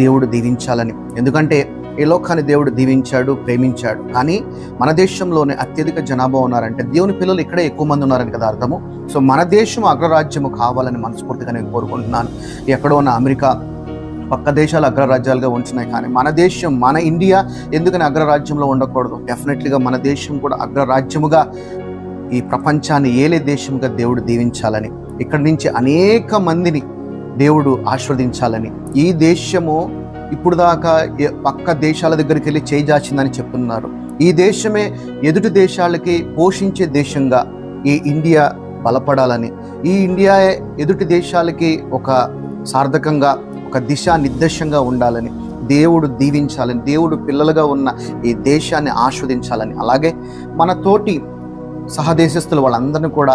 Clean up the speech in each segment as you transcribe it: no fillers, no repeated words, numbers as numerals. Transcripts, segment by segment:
దేవుడు దీవించాలని. ఎందుకంటే ఈ లోకాన్ని దేవుడు దీవించాడు, ప్రేమించాడు. కానీ మన దేశంలోనే అత్యధిక జనాభా ఉన్నారంటే దేవుని పిల్లలు ఇక్కడే ఎక్కువ మంది ఉన్నారని కదా అర్థము. సో మన దేశం అగ్రరాజ్యము కావాలని మనస్ఫూర్తిగా నేను కోరుకుంటున్నాను. ఎక్కడో ఉన్న అమెరికా పక్క దేశాలు అగ్రరాజ్యాలుగా ఉంటున్నాయి, కానీ మన దేశం, మన ఇండియా ఎందుకని అగ్రరాజ్యంలో ఉండకూడదు? డెఫినెట్లీగా మన దేశం కూడా అగ్రరాజ్యముగా, ఈ ప్రపంచాన్ని ఏలే దేశముగా దేవుడు దీవించాలని, ఇక్కడి నుంచి అనేక మందిని దేవుడు ఆశీర్వదించాలని. ఈ దేశము ఇప్పుడు దాకా పక్క దేశాల దగ్గరికి వెళ్ళి చేయి జాచిందని చెప్తున్నారు. ఈ దేశమే ఎదుటి దేశాలకి పోషించే దేశంగా ఈ ఇండియా బలపడాలని, ఈ ఇండియా ఎదుటి దేశాలకి ఒక సార్థకంగా, ఒక దిశానిర్దేశంగా ఉండాలని దేవుడు దీవించాలని, దేవుడు పిల్లలుగా ఉన్న ఈ దేశాన్ని ఆస్వాదించాలని, అలాగే మన తోటి సహదేశస్తులు వాళ్ళందరినీ కూడా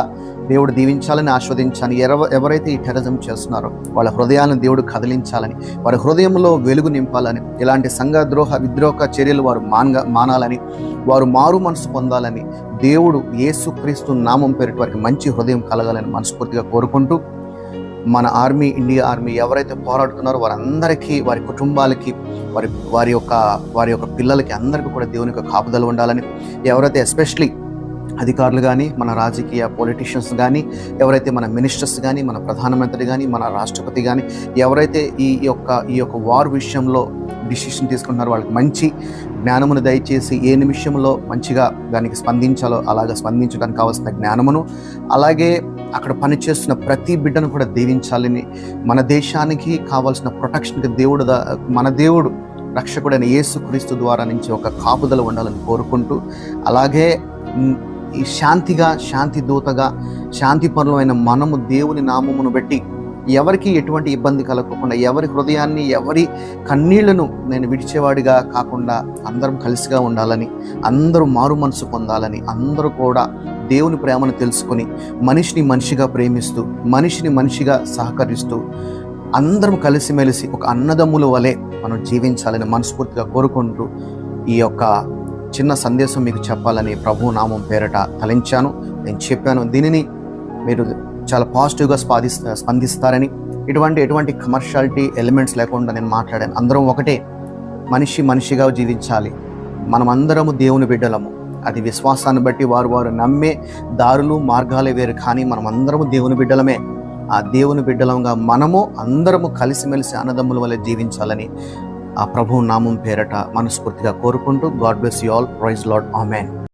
దేవుడు దీవించాలని, ఆస్వాదించాలని, ఎవరైతే ఈ టెర్రరిజం చేస్తున్నారో వాళ్ళ హృదయాలను దేవుడు కదిలించాలని, వారి హృదయంలో వెలుగు నింపాలని, ఇలాంటి సంఘద్రోహ విద్రోహ చర్యలు వారు మానాలని, వారు మారు మనసు పొందాలని, దేవుడు యేసుక్రీస్తు నామం పేరిట వారికి మంచి హృదయం కలగాలని మనస్ఫూర్తిగా కోరుకుంటూ, మన ఆర్మీ, ఇండియా ఆర్మీ ఎవరైతే పోరాడుతున్నారో వారందరికీ, వారి కుటుంబాలకి, వారి యొక్క పిల్లలకి అందరికీ కూడా దేవుని యొక్క కాపుదల ఉండాలని, ఎవరైతే ఎస్పెషలీ అధికారులు కానీ, మన రాజకీయ పొలిటీషియన్స్ కానీ, ఎవరైతే మన మినిస్టర్స్ కానీ, మన ప్రధానమంత్రి కానీ, మన రాష్ట్రపతి కానీ, ఎవరైతే ఈ యొక్క వార్ విషయంలో డిసిషన్ తీసుకుంటున్నారో వాళ్ళకి మంచి జ్ఞానమును దయచేసి ఏ నిమిషంలో మంచిగా దానికి స్పందించాలో అలాగా స్పందించడానికి కావాల్సిన జ్ఞానమును, అలాగే అక్కడ పనిచేస్తున్న ప్రతి బిడ్డను కూడా దీవించాలని, మన దేశానికి కావాల్సిన ప్రొటెక్షన్కి మన దేవుడు రక్షకుడైన యేసుక్రీస్తు ద్వారా నుంచి ఒక కాపుదల ఉండాలని కోరుకుంటూ, అలాగే ఈ శాంతి దూతగా, శాంతిపరులమైన మనము దేవుని నామమును బట్టి ఎవరికి ఎటువంటి ఇబ్బంది కలగకుండా, ఎవరి హృదయాన్ని, ఎవరి కన్నీళ్లను నేను విడిచేవాడిగా కాకుండా అందరం కలిసిగా ఉండాలని, అందరూ మారు మనసు పొందాలని, అందరూ కూడా దేవుని ప్రేమను తెలుసుకొని మనిషిని మనిషిగా ప్రేమిస్తూ, మనిషిని మనిషిగా సహకరిస్తూ, అందరం కలిసిమెలిసి ఒక అన్నదమ్ముల వలె మనం జీవించాలని మనస్ఫూర్తిగా కోరుకుంటూ ఈ యొక్క చిన్న సందేశం మీకు చెప్పాలని ప్రభు నామం పేరట తలంచాను. నేను చెప్పాను, దీనిని మీరు చాలా పాజిటివ్గా స్పందిస్తారని, ఎటువంటి కమర్షియాలిటీ ఎలిమెంట్స్ లేకుండా నేను మాట్లాడాను. అందరం ఒకటే, మనిషిగా జీవించాలి. మనమందరము దేవుని బిడ్డలము. అది విశ్వాసాన్ని బట్టి వారు నమ్మే దారులు, మార్గాలే వేరు, కానీ మనమందరము దేవుని బిడ్డలమే. ఆ దేవుని బిడ్డలంగా మనము అందరము కలిసిమెలిసి అన్నదమ్ముల వలె జీవించాలని ఆ ప్రభువు నామం పేరట మనస్ఫూర్తిగా కోరుకుంటూ, God bless you all. Praise Lord. Amen.